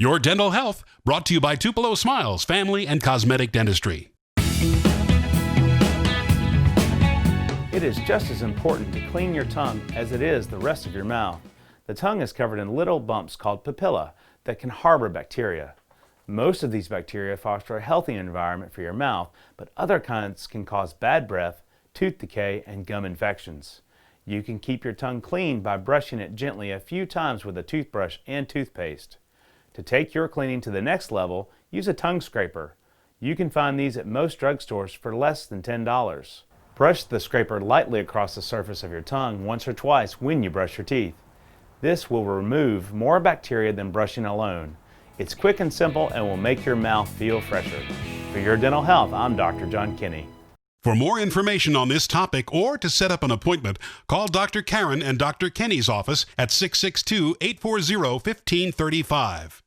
Your dental health brought to you by Tupelo Smiles Family and Cosmetic Dentistry. It is just as important to clean your tongue as it is the rest of your mouth. The tongue is covered in little bumps called papilla that can harbor bacteria. Most of these bacteria foster a healthy environment for your mouth, but other kinds can cause bad breath, tooth decay, and gum infections. You can keep your tongue clean by brushing it gently a few times with a toothbrush and toothpaste. To take your cleaning to the next level, use a tongue scraper. You can find these at most drugstores for less than $10. Brush the scraper lightly across the surface of your tongue once or twice when you brush your teeth. This will remove more bacteria than brushing alone. It's quick and simple and will make your mouth feel fresher. For your dental health, I'm Dr. John Kenney. For more information on this topic or to set up an appointment, call Dr. Karen and Dr. Kenney's office at 662-840-1535.